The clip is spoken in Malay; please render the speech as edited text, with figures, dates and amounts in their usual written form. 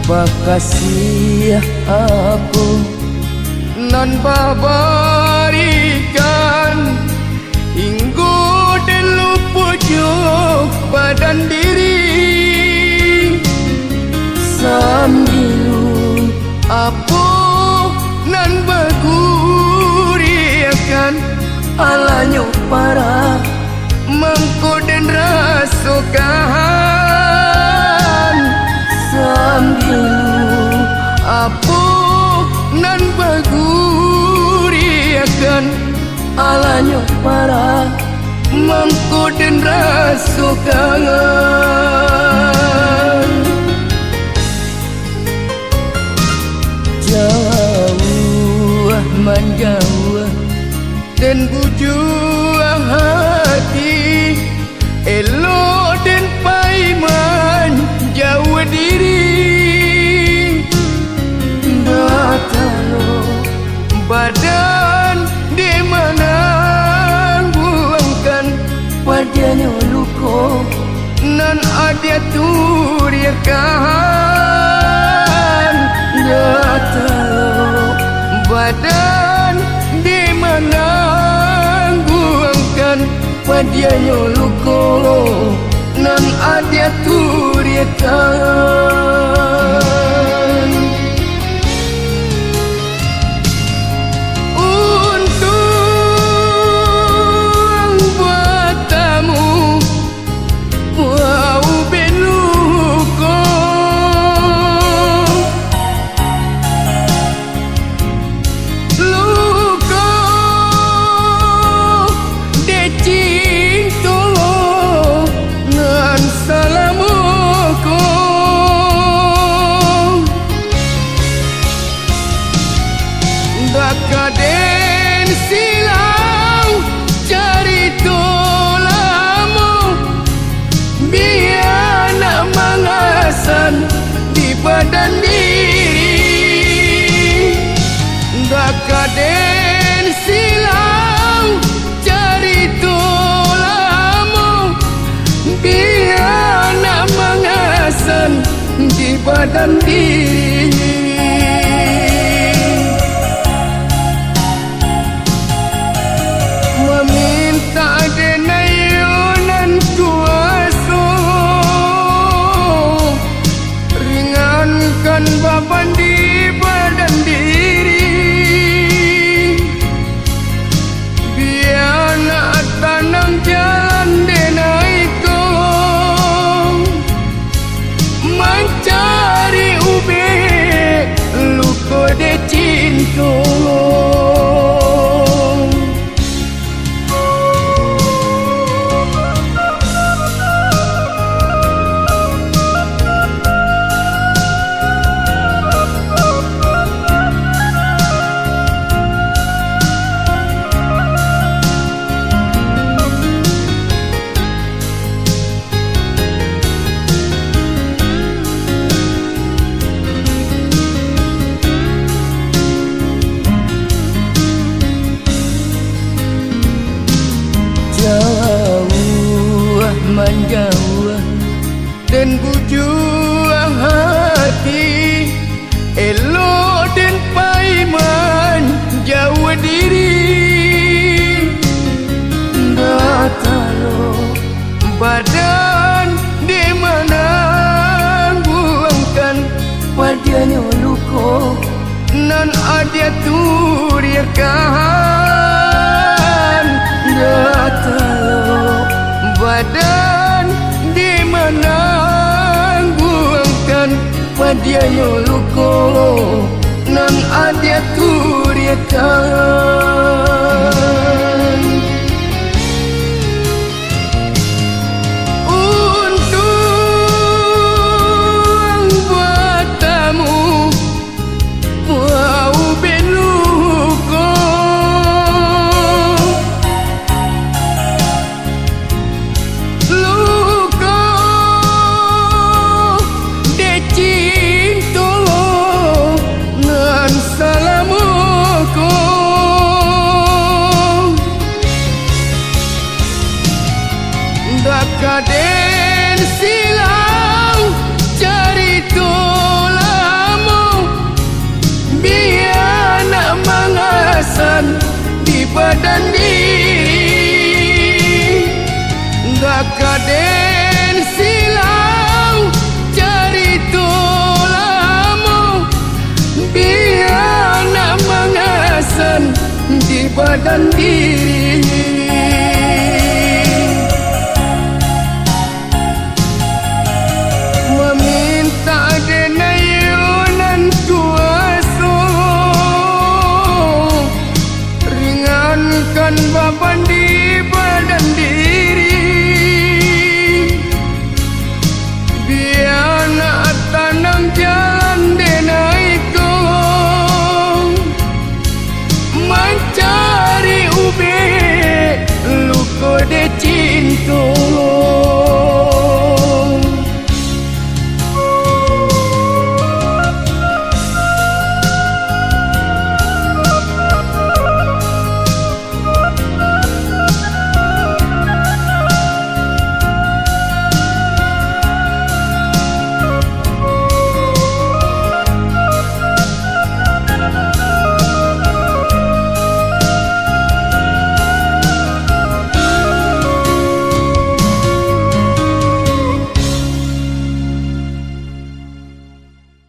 Bakasih aku nan babarikan hingga delu pujuk badan diri sambil apa nan baguriakan alanya para mengkoden rasukahan sambil apa nan baguriakan alanya para mengkoden rasukahan jauh menjauh dan bujuang hati elo dan paiman jauh diri datalo badan di mana buangkan padanya luko nan ada turiakan datalo badan di mana buangkan padanya luko nan ada turiakan untung buat tamu wow beluko luko decinto nan salamuko dakaden silau cari tolamu biana mangasan di badan diri dakaden silau cari tolamu biana mangasan di badan diri meminta denayunan kuasa ringankan beban di badan diri biar nak tanam jalan denaiko mencari ube luko de cinta jauh menjauh dan bujuang hati elo dan paiman jauh diri datalo badan di mana buangkan padanya luko nan ada turiakan datalo badan di mana buangkan padanya luko nan ada turiakan untung buat tamu wow beluko luko decinto nan salamuko dakaden silau cari tolak badan diri gak kaden silau cari tulamu biar nak mengasan di badan diri meminta denayunan kuasa ringankan beban di badan diri biar nak tanam jalan denaiku mencari ube luka de cinta